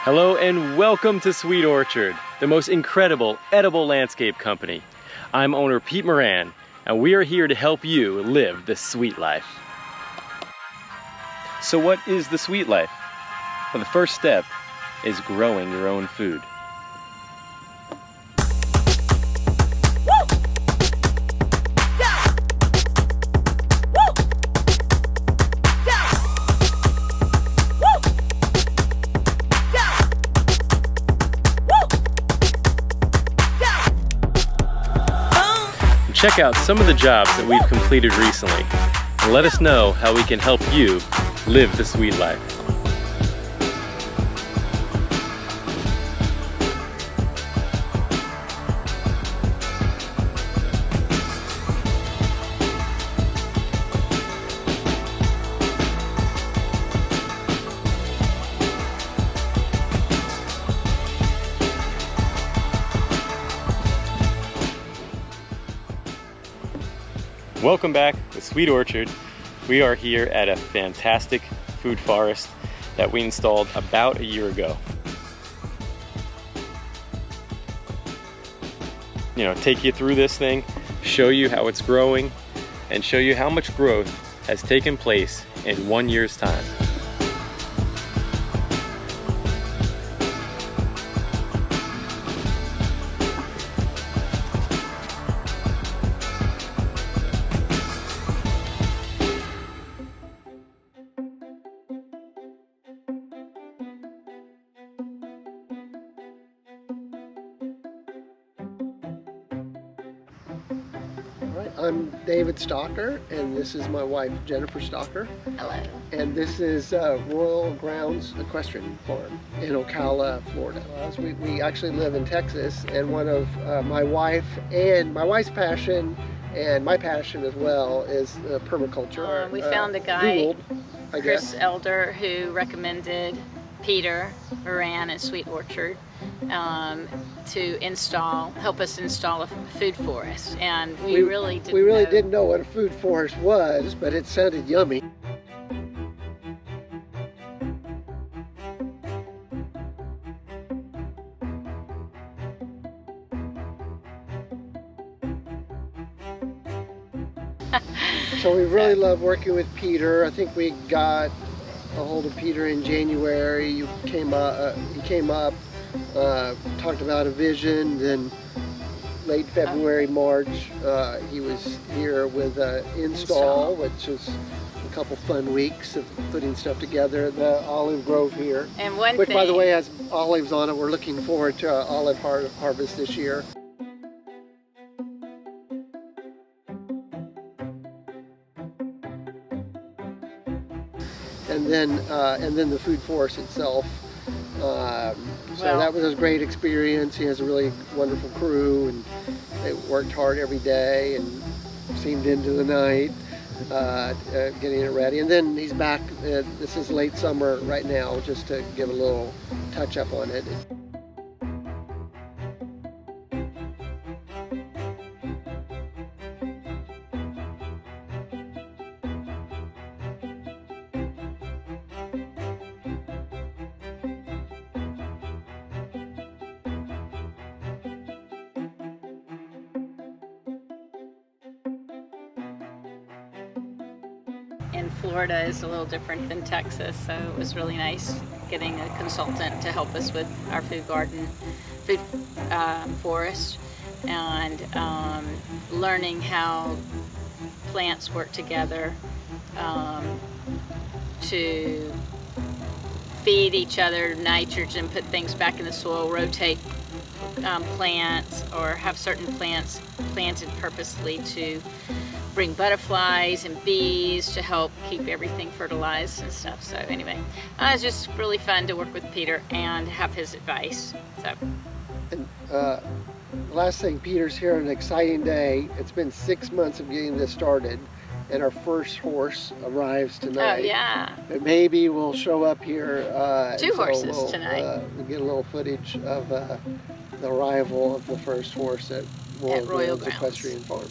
Hello and welcome to Sweet Orchard, the most incredible edible landscape company. I'm owner Pete Moran, and we are here to help you live the sweet life. So what is the sweet life? Well, the first step is growing your own food. Check out some of the jobs that we've completed recently and let us know how we can help you live the sweet life. Welcome back to Sweet Orchard. We are here at a fantastic food forest that we installed about a year ago. Take you through this thing, show you how it's growing, and show you how much growth has taken place in 1 year's time. I'm David Stalker, and this is my wife, Jennifer Stalker. Hello. And this is Royal Grounds Equestrian Farm in Ocala, Florida. We actually live in Texas, and one of my wife's passion, and my passion as well, is permaculture. We found a guy, Googled, Chris Elder, who recommended Peter Moran at Sweet Orchard to help us install a food forest, and we really didn't know what a food forest was, but it sounded yummy. So we really love working with Peter. I think we got a hold of Peter in January. He came up, talked about a vision. Then late February, March, he was here with install, which was a couple fun weeks of putting stuff together. The olive grove here, which by the way has olives on it. We're looking forward to olive harvest this year. And then the food forest itself. So that was a great experience. He has a really wonderful crew, and they worked hard every day and seemed into the night getting it ready. And then he's back. This is late summer right now, just to give a little touch up on it. In Florida is a little different than Texas, so it was really nice getting a consultant to help us with our food forest, and learning how plants work together to feed each other nitrogen, put things back in the soil, rotate plants, or have certain plants planted purposely to bring butterflies and bees to help keep everything fertilized and stuff. So anyway, it was just really fun to work with Peter and have his advice. So. And last thing, Peter's here on an exciting day. It's been 6 months of getting this started, and our first horse arrives tonight. Oh yeah. But maybe we'll show up here. Two horses tonight. We'll get a little footage of the arrival of the first horse at Royal Grounds Equestrian Farm.